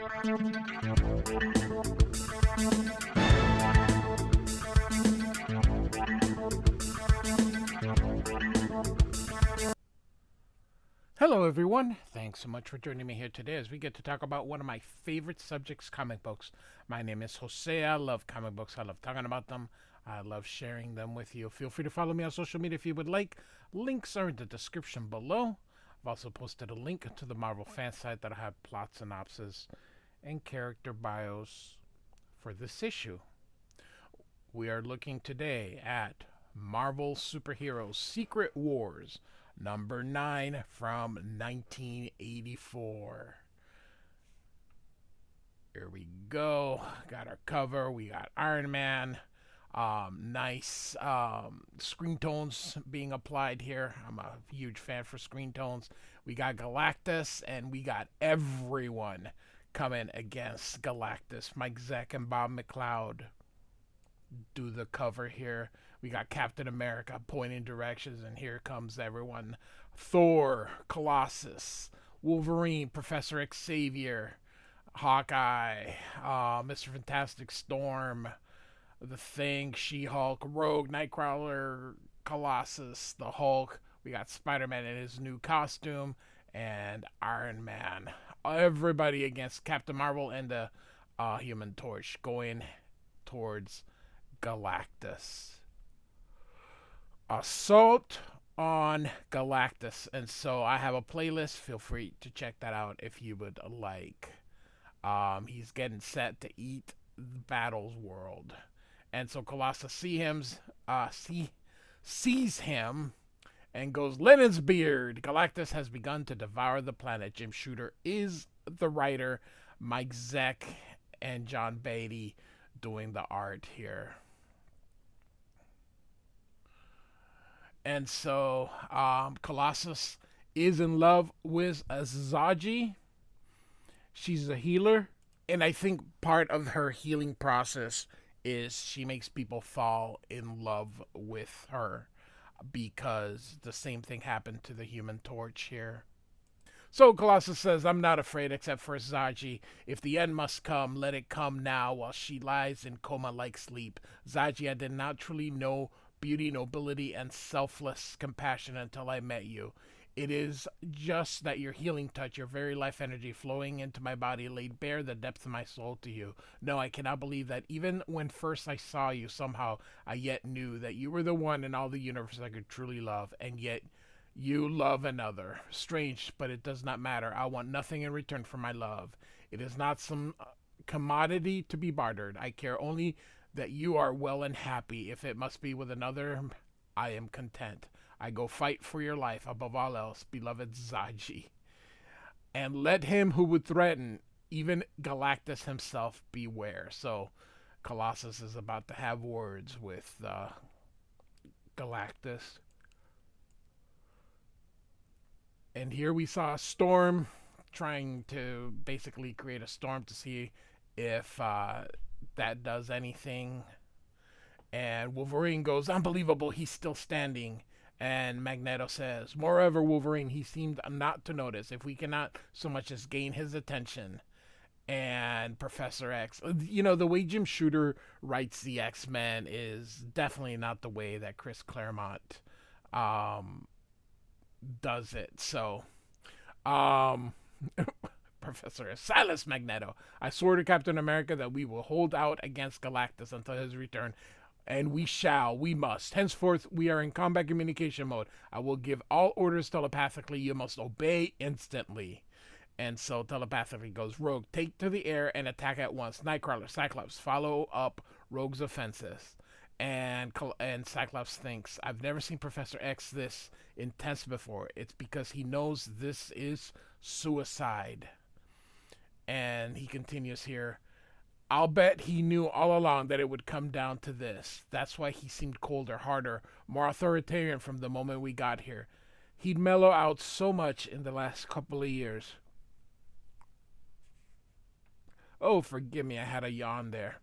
Hello, everyone. Thanks so much for joining me here today as we get to talk about one of my favorite subjects, comic books. My name is Jose. I love comic books. I love talking about them. I love sharing them with you. Feel free to follow me on social media if you would like. Links are in the description below. I've also posted a link to the Marvel fan site that'll have plot synopsis and character bios for this issue. We are looking today at Marvel Superheroes Secret Wars, number 9 from 1984. Here we go. Got our cover. We got Iron Man. Nice screen tones being applied here. I'm a huge fan for screen tones. We got Galactus, and we got everyone coming against Galactus. Mike Zeck and Bob McLeod do the cover here. We got Captain America pointing directions, and here comes everyone. Thor, Colossus, Wolverine, Professor Xavier, Hawkeye, Mr. Fantastic Storm, The Thing, She-Hulk, Rogue, Nightcrawler, Colossus, the Hulk. We got Spider-Man in his new costume, and Iron Man. Everybody against Captain Marvel and the Human Torch going towards Galactus. Assault on Galactus. And so I have a playlist. Feel free to check that out if you would like. He's getting set to eat Battle's world. And so Colossus sees him and goes, Lennon's beard. Galactus has begun to devour the planet. Jim Shooter is the writer. Mike Zeck and John Beaty doing the art here. And so Colossus is in love with Zaji. She's a healer. And I think part of her healing process is she makes people fall in love with her, because the same thing happened to the Human Torch here. So Colossus says, I'm not afraid except for Zaji. If the end must come, let it come now while she lies in coma-like sleep. Zaji, I did not truly know beauty, nobility, and selfless compassion until I met you. It is just that your healing touch, your very life energy flowing into my body laid bare the depth of my soul to you. No, I cannot believe that even when first I saw you, somehow I yet knew that you were the one in all the universe I could truly love, and yet you love another. Strange, but it does not matter. I want nothing in return for my love. It is not some commodity to be bartered. I care only that you are well and happy. If it must be with another, I am content. I go fight for your life above all else, beloved Zaji. And let him who would threaten, even Galactus himself, beware. So Colossus is about to have words with Galactus. And here we saw Storm trying to basically create a storm to see if that does anything. And Wolverine goes, unbelievable, he's still standing. And Magneto says, moreover, Wolverine, he seemed not to notice. If we cannot so much as gain his attention. And Professor X, the way Jim Shooter writes the X-Men is definitely not the way that Chris Claremont does it. So, Professor X, silence, Magneto. I swore to Captain America that we will hold out against Galactus until his return. And we must. Henceforth, we are in combat communication mode. I will give all orders telepathically. You must obey instantly. And so telepathically goes, Rogue, take to the air and attack at once. Nightcrawler, Cyclops, follow up Rogue's offenses. And Cyclops thinks, I've never seen Professor X this intense before. It's because he knows this is suicide. And he continues here. I'll bet he knew all along that it would come down to this. That's why he seemed colder, harder, more authoritarian from the moment we got here. He'd mellow out so much in the last couple of years. Oh, forgive me, I had a yawn there.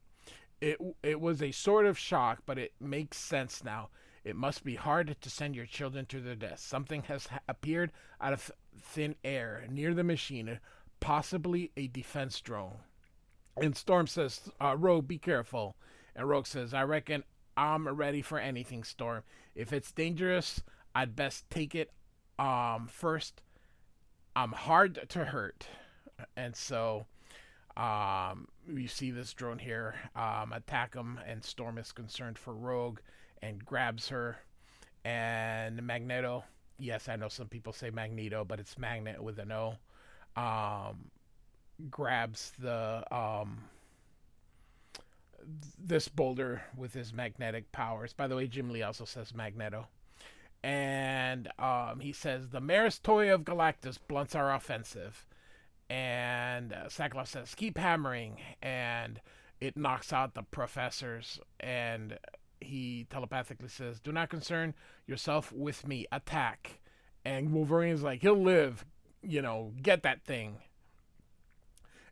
It was a sort of shock, but it makes sense now. It must be hard to send your children to their death. Something has appeared out of thin air near the machine. possibly a defense drone. And Storm says, Rogue, be careful. And Rogue says, I reckon I'm ready for anything, Storm. If it's dangerous, I'd best take it first. I'm hard to hurt. And so you see this drone here attack him, and Storm is concerned for Rogue and grabs her. And Magneto, yes, I know some people say Magneto, but it's Magnet with an O, grabs the this boulder with his magnetic powers. By the way, Jim Lee also says Magneto. And he says, the merest toy of Galactus blunts our offensive. And Cyclops says, keep hammering. And it knocks out the professors. And he telepathically says, do not concern yourself with me. Attack. And Wolverine's like, he'll live. Get that thing.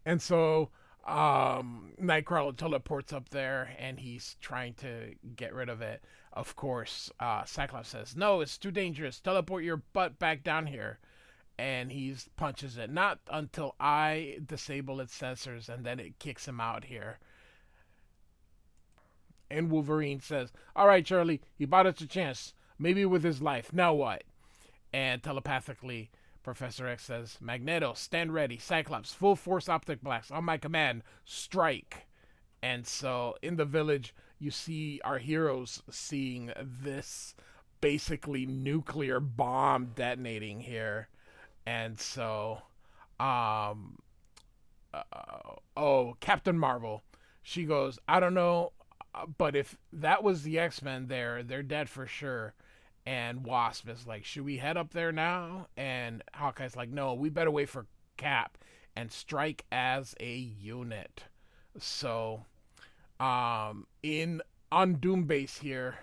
And so Nightcrawler teleports up there, and he's trying to get rid of it. Of course, Cyclops says, no, it's too dangerous. Teleport your butt back down here. And he punches it. Not until I disable its sensors, and then it kicks him out here. And Wolverine says, all right, Charlie, he bought us a chance. Maybe with his life. Now what? And telepathically, Professor X says, Magneto, stand ready. Cyclops, full force optic blast. On my command, strike. And so in the village, you see our heroes seeing this basically nuclear bomb detonating here. And so, Captain Marvel, she goes, I don't know, but if that was the X-Men there, they're dead for sure. And Wasp is like, should we head up there now? And Hawkeye's like, no, we better wait for Cap and strike as a unit. So, on Doom Base here,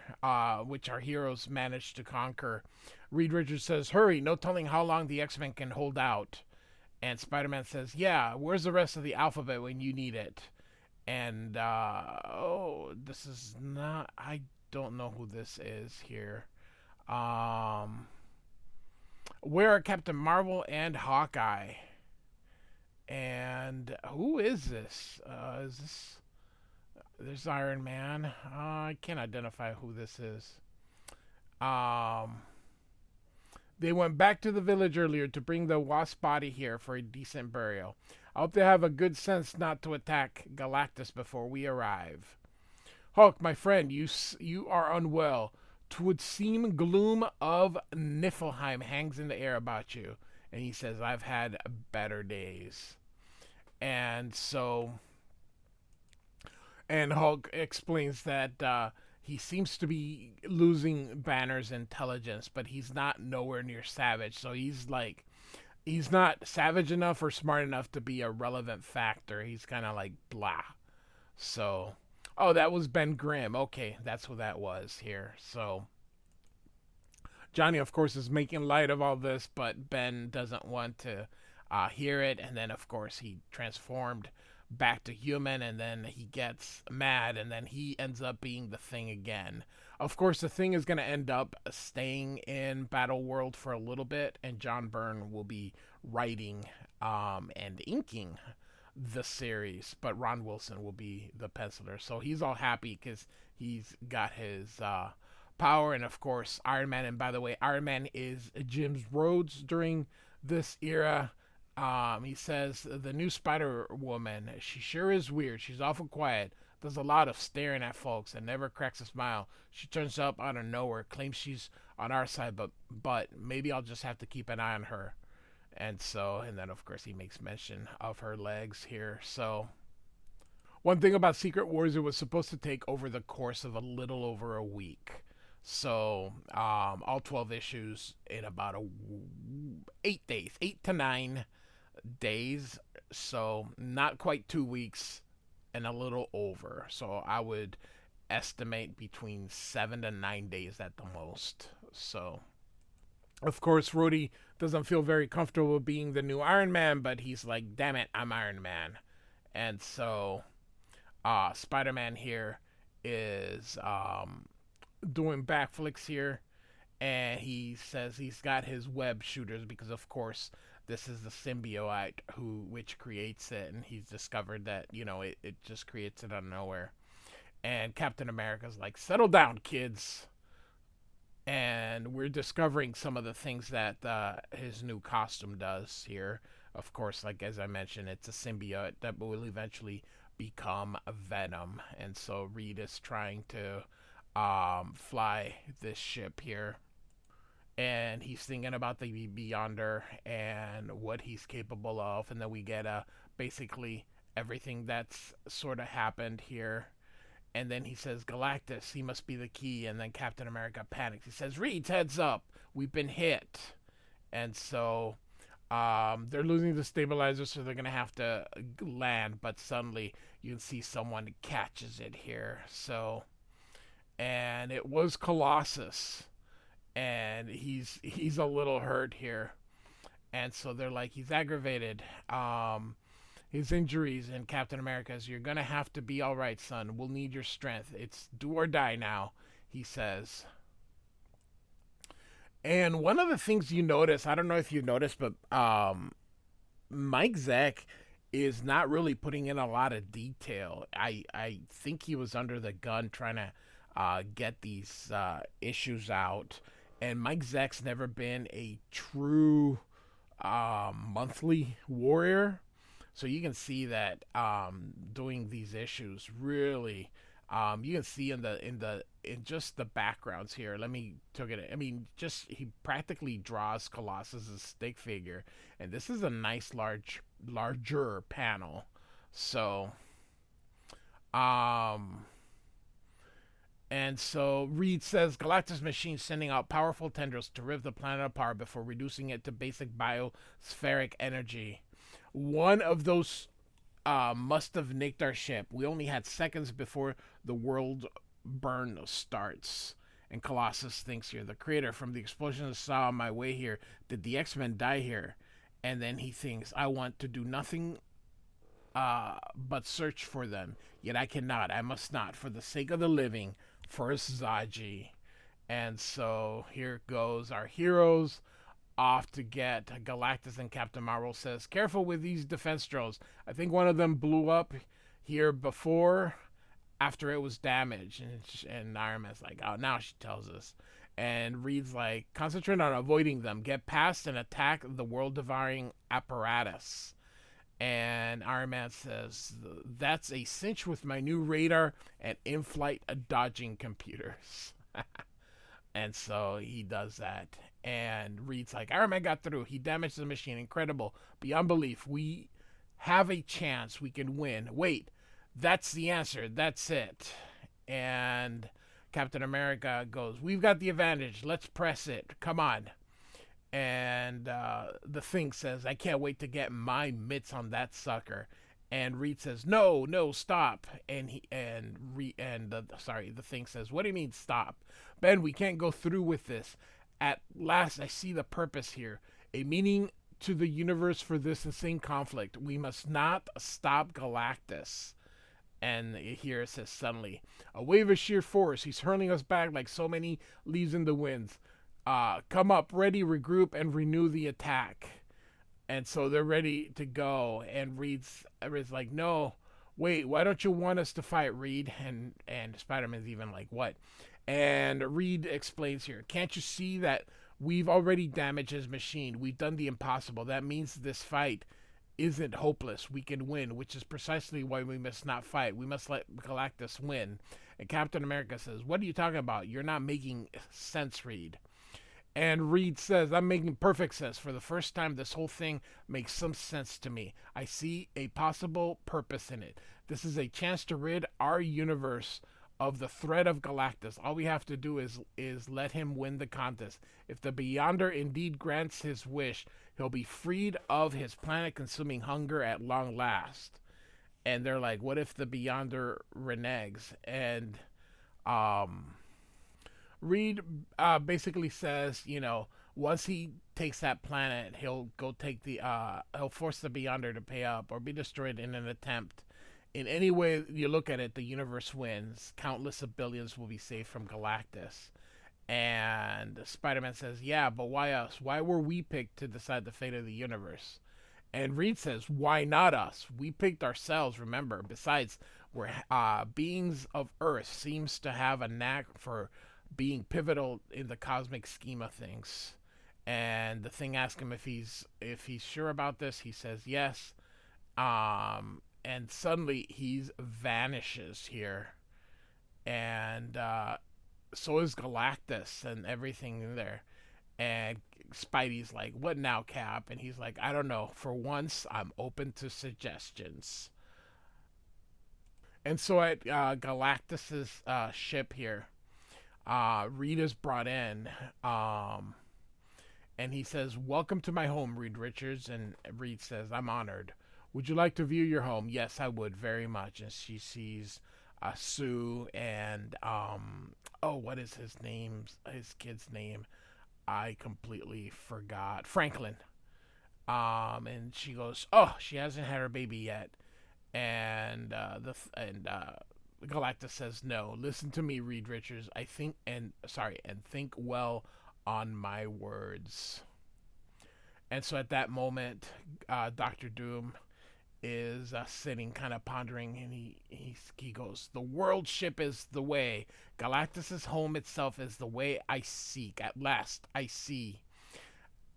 which our heroes managed to conquer, Reed Richards says, hurry, no telling how long the X-Men can hold out. And Spider-Man says, yeah, where's the rest of the alphabet when you need it? And, this is not, I don't know who this is here. Where are Captain Marvel and Hawkeye? And who is this? There's Iron Man. I can't identify who this is. They went back to the village earlier to bring the Wasp body here for a decent burial. I hope they have a good sense not to attack Galactus before we arrive. Hulk, my friend, you are unwell. 'Twould seem gloom of Niflheim hangs in the air about you. And he says, I've had better days. And so, and Hulk explains that he seems to be losing Banner's intelligence, but he's not nowhere near savage. So he's not savage enough or smart enough to be a relevant factor. He's kind of like blah. So, oh, that was Ben Grimm. Okay, that's who that was here. So, Johnny, of course, is making light of all this, but Ben doesn't want to hear it. And then, of course, he transformed back to human, and then he gets mad, and then he ends up being the Thing again. Of course, the Thing is going to end up staying in Battle World for a little bit, and John Byrne will be writing and inking the series, but Ron Wilson will be the penciler. So he's all happy because he's got his power, and of course Iron Man. And by the way, Iron Man is Jim Rhodes during this era. He says the new Spider-Woman, she sure is weird. She's awful quiet, does a lot of staring at folks, and never cracks a smile. She turns up out of nowhere, claims she's on our side, but maybe I'll just have to keep an eye on her. And then of course he makes mention of her legs here. So one thing about Secret Wars, it was supposed to take over the course of a little over a week. So all 12 issues in about 8 days, 8 to 9 days. So not quite 2 weeks and a little over. So I would estimate between 7 to 9 days at the most. So of course Rhodey doesn't feel very comfortable being the new Iron Man, but he's like, damn it, I'm Iron Man. And so Spider-Man here is doing backflips here, and he says he's got his web shooters because of course this is the symbiote which creates it, and he's discovered that it just creates it out of nowhere. And Captain America's like, settle down, kids. And we're discovering some of the things that his new costume does here. Of course, like as I mentioned, it's a symbiote that will eventually become a Venom, and so Reed is trying to fly this ship here, and he's thinking about the Beyonder and what he's capable of, and then we get basically everything that's sort of happened here. And then he says, Galactus, he must be the key. And then Captain America panics. He says, Reed's heads up. We've been hit. And so they're losing the stabilizer, so they're going to have to land. But suddenly you can see someone catches it here. So, and it was Colossus. And he's a little hurt here. And so they're like, he's aggravated. His injuries, and Captain America says, you're going to have to be all right, son. We'll need your strength. It's do or die now, he says. And one of the things you notice, I don't know if you noticed, but Mike Zeck is not really putting in a lot of detail. I think he was under the gun trying to get these issues out. And Mike Zeck's never been a true monthly warrior. So you can see that doing these issues really, you can see in just the backgrounds here. Let me take it. I mean, just he practically draws Colossus's stick figure, and this is a nice larger panel. So, and so Reed says Galactus machine sending out powerful tendrils to rip the planet apart before reducing it to basic biospheric energy. One of those must have nicked our ship. We only had seconds before the world burn starts. And Colossus thinks here, the creator, from the explosion I saw on my way here, did the X-Men die here? And then he thinks, I want to do nothing but search for them. Yet I cannot. I must not. For the sake of the living, first Zaji. And so here goes our heroes off to get Galactus, and Captain Marvel says, careful with these defense drones. I think one of them blew up here before, after it was damaged. And Iron Man's like, oh, now she tells us. And Reed's like, concentrate on avoiding them. Get past and attack the world-devouring apparatus. And Iron Man says, that's a cinch with my new radar and in-flight dodging computers. And so he does that. And Reed's like, Iron Man got through. He damaged the machine. Incredible. Beyond belief. We have a chance. We can win. Wait, that's the answer. That's it. And Captain America goes, we've got the advantage. Let's press it. Come on. And the Thing says, I can't wait to get my mitts on that sucker. And Reed says, no, stop. And the Thing says, what do you mean stop? Ben, we can't go through with this. At last, I see the purpose here. A meaning to the universe for this insane conflict. We must not stop Galactus. And here it says, suddenly, a wave of sheer force. He's hurling us back like so many leaves in the winds. Come up, ready, regroup, and renew the attack. And so they're ready to go. And Reed's like, no, wait, why don't you want us to fight, Reed? And Spider-Man's even like, what? And Reed explains here, can't you see that we've already damaged his machine? We've done the impossible. That means this fight isn't hopeless. We can win, which is precisely why we must not fight. We must let Galactus win. And Captain America says, what are you talking about? You're not making sense, Reed. And Reed says, I'm making perfect sense. For the first time, this whole thing makes some sense to me. I see a possible purpose in it. This is a chance to rid our universe of the threat of Galactus. All we have to do is let him win the contest. If the Beyonder indeed grants his wish, he'll be freed of his planet-consuming hunger at long last. And they're like, what if the Beyonder reneges? And Reed basically says, once he takes that planet, he'll he'll force the Beyonder to pay up or be destroyed in an attempt. In any way you look at it, the universe wins. Countless of billions will be saved from Galactus. And Spider-Man says, "Yeah, but why us? Why were we picked to decide the fate of the universe?" And Reed says, "Why not us? We picked ourselves, remember. Besides, we're beings of Earth seems to have a knack for being pivotal in the cosmic scheme of things." And the Thing asks him if he's sure about this. He says yes. And suddenly he vanishes here, and so is Galactus and everything in there. And Spidey's like, "What now, Cap?" And he's like, "I don't know. For once, I'm open to suggestions." And so at Galactus's ship here, Rita's brought in, and he says, "Welcome to my home, Reed Richards." And Reed says, "I'm honored. Would you like to view your home?" "Yes, I would very much." And she sees Sue and oh, what is his name? His kid's name? I completely forgot. Franklin. And she goes, "Oh, she hasn't had her baby yet." And Galactus says, "No, listen to me, Reed Richards. I think and think well on my words." And so at that moment, Doctor Doom is sitting, kind of pondering, and he goes, "The world ship is the way. Galactus's home itself is the way I seek. At last, I see.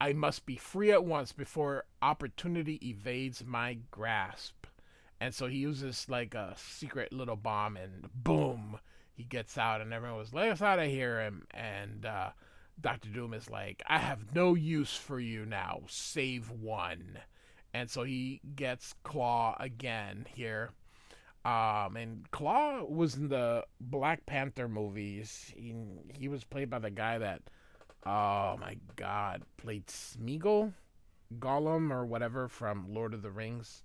I must be free at once before opportunity evades my grasp." And so he uses like a secret little bomb, and boom, he gets out, and everyone was, "Let us out of here." And Doctor Doom is like, "I have no use for you now, save one." And so he gets Claw again here. And Claw was in the Black Panther movies. He was played by the guy that, oh my God, played Smeagol, Gollum, or whatever from Lord of the Rings.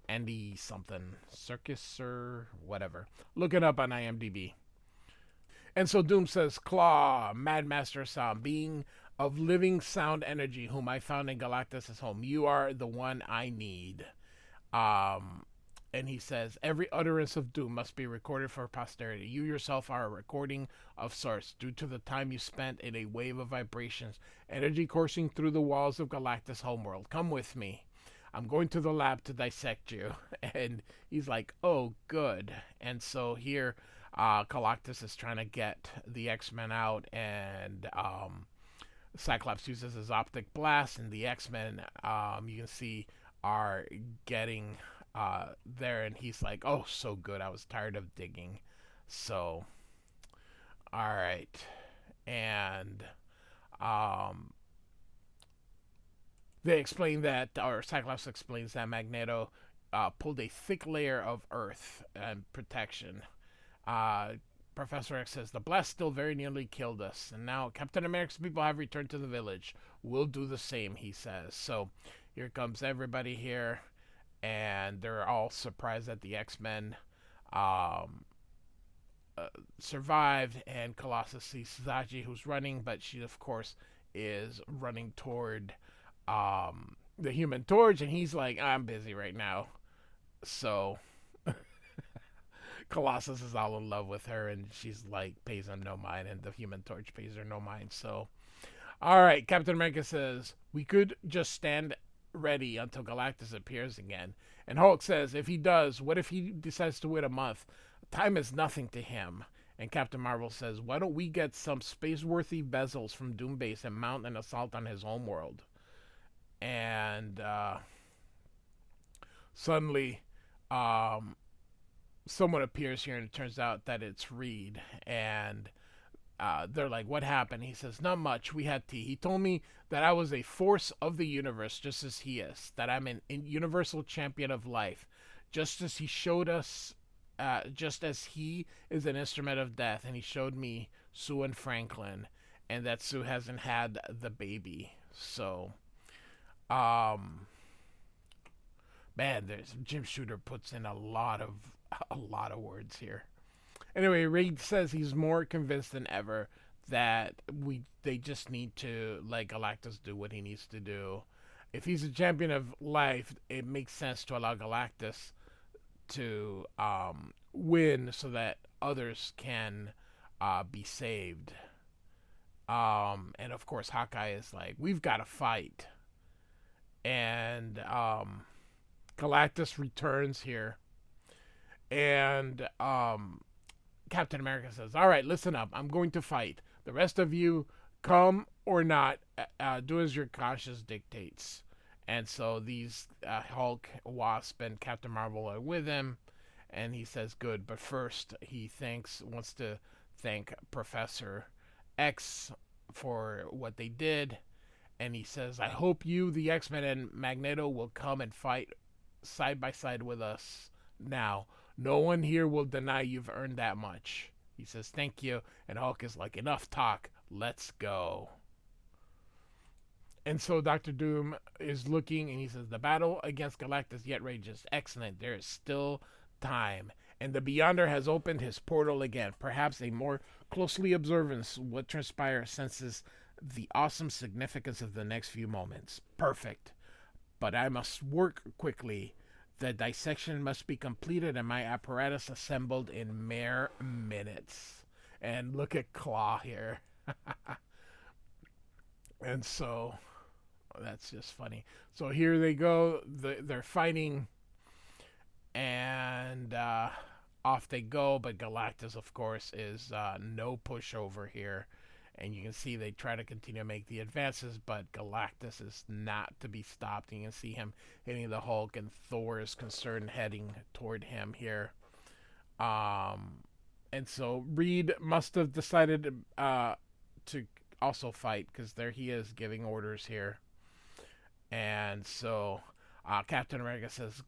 Andy something, Circus or whatever. Look it up on IMDb. And so Doom says, "Claw, Mad Master Sam, being of living sound energy, whom I found in Galactus' home, you are the one I need." Um, and he says, "Every utterance of Doom must be recorded for posterity. You yourself are a recording of sorts, due to the time you spent in a wave of vibrations, energy coursing through the walls of Galactus' homeworld. Come with me. I'm going to the lab to dissect you." And he's like, "Oh, good." And so here, Galactus is trying to get the X-Men out, and Cyclops uses his optic blast, and the X-Men, you can see, are getting there, and he's like, "Oh, so good. I was tired of digging." So, all right. And um, they explain that, or Cyclops explains that Magneto pulled a thick layer of Earth and protection. Uh, Professor X says, "The blast still very nearly killed us, and now Captain America's people have returned to the village. We'll do the same," he says. So here comes everybody here, and they're all surprised that the X-Men um, survived, and Colossus sees Zaji, who's running, but she, of course, is running toward the Human Torch, and he's like, "I'm busy right now." So Colossus is all in love with her, and she's like, pays him no mind, and the Human Torch pays her no mind. So, all right, Captain America says, "We could just stand ready until Galactus appears again." And Hulk says, "If he does, what if he decides to wait a month? Time is nothing to him." And Captain Marvel says, "Why don't we get some space-worthy bezels from Doombase and mount an assault on his homeworld?" And suddenly, um, someone appears here, and it turns out that it's Reed. And they're like, "What happened?" He says, "Not much. We had tea. He told me that I was a force of the universe, just as he is. That I'm an universal champion of life, just as he showed us. Just as he is an instrument of death, and he showed me Sue and Franklin, and that Sue hasn't had the baby." So, um, man, there's Jim Shooter puts in a lot of words here. Anyway, Reed says he's more convinced than ever that they just need to let Galactus do what he needs to do. If he's a champion of life, it makes sense to allow Galactus to win so that others can be saved. And of course, Hawkeye is like, we've got to fight. And Galactus returns here. And Captain America says, all right, listen up. I'm going to fight. The rest of you, come or not, do as your conscience dictates. And so these Hulk, Wasp, and Captain Marvel are with him. And he says, good. But first, he wants to thank Professor X for what they did. And he says, I hope you, the X-Men, and Magneto will come and fight side by side with us now. No one here will deny you've earned that much. He says, thank you. And Hulk is like, enough talk. Let's go. And so Doctor Doom is looking and he says, the battle against Galactus yet rages. Excellent. There is still time. And the Beyonder has opened his portal again. Perhaps a more closely observance what transpires senses the awesome significance of the next few moments. Perfect. But I must work quickly. The dissection must be completed and my apparatus assembled in mere minutes. And look at Claw here. And so, that's just funny. So here they go. They're fighting. And off they go. But Galactus, of course, is no pushover here. And you can see they try to continue to make the advances, but Galactus is not to be stopped. You can see him hitting the Hulk, and Thor is concerned heading toward him here. And so Reed must have decided to also fight, because there he is giving orders here. And so Captain America says,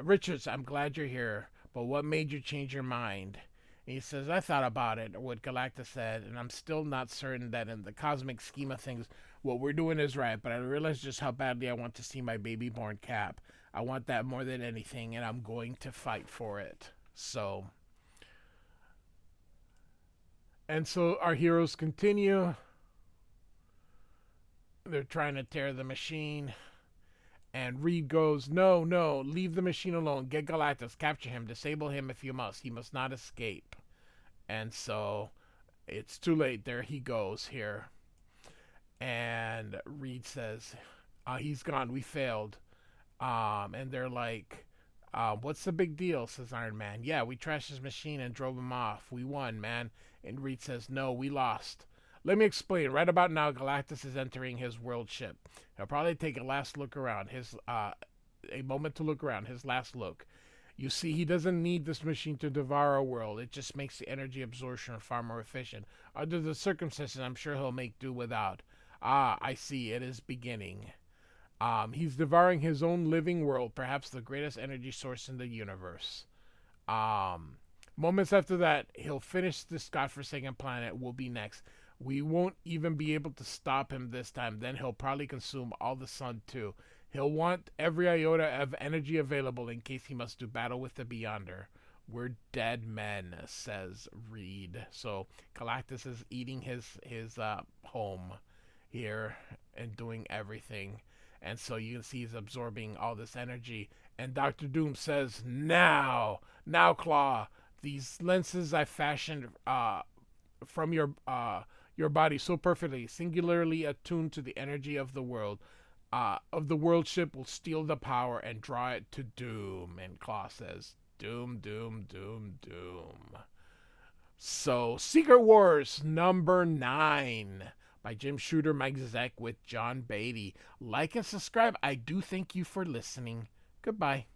Richards, I'm glad you're here, but what made you change your mind? He says, I thought about it, what Galactus said, and I'm still not certain that in the cosmic scheme of things, what we're doing is right, but I realize just how badly I want to see my baby-born Cap. I want that more than anything, and I'm going to fight for it. So our heroes continue. They're trying to tear the machine. And Reed goes, no, leave the machine alone. Get Galactus, capture him, disable him if you must. He must not escape. And so it's too late. There he goes here. And Reed says, he's gone. We failed. And they're like, what's the big deal, says Iron Man. Yeah, we trashed his machine and drove him off. We won, man. And Reed says, no, we lost. Let me explain. Right about now, Galactus is entering his world ship. He'll probably take a last look around. A moment to look around. His last look. You see, he doesn't need this machine to devour our world. It just makes the energy absorption far more efficient. Under the circumstances, I'm sure he'll make do without. I see. It is beginning. He's devouring his own living world, perhaps the greatest energy source in the universe. Moments after that, he'll finish this godforsaken planet. We'll be next. We won't even be able to stop him this time. Then he'll probably consume all the sun too. He'll want every iota of energy available in case he must do battle with the Beyonder. We're dead men, says Reed. So Galactus is eating his home here and doing everything. And so you can see he's absorbing all this energy. And Dr. Doom says, now, Claw, these lenses I fashioned from your body so perfectly, singularly attuned to the energy of the world ship, will steal the power and draw it to Doom. And Claw says, Doom, Doom, Doom, Doom. So, Secret Wars number 9 by Jim Shooter, Mike Zeck with John Beaty. Like and subscribe. I do thank you for listening. Goodbye.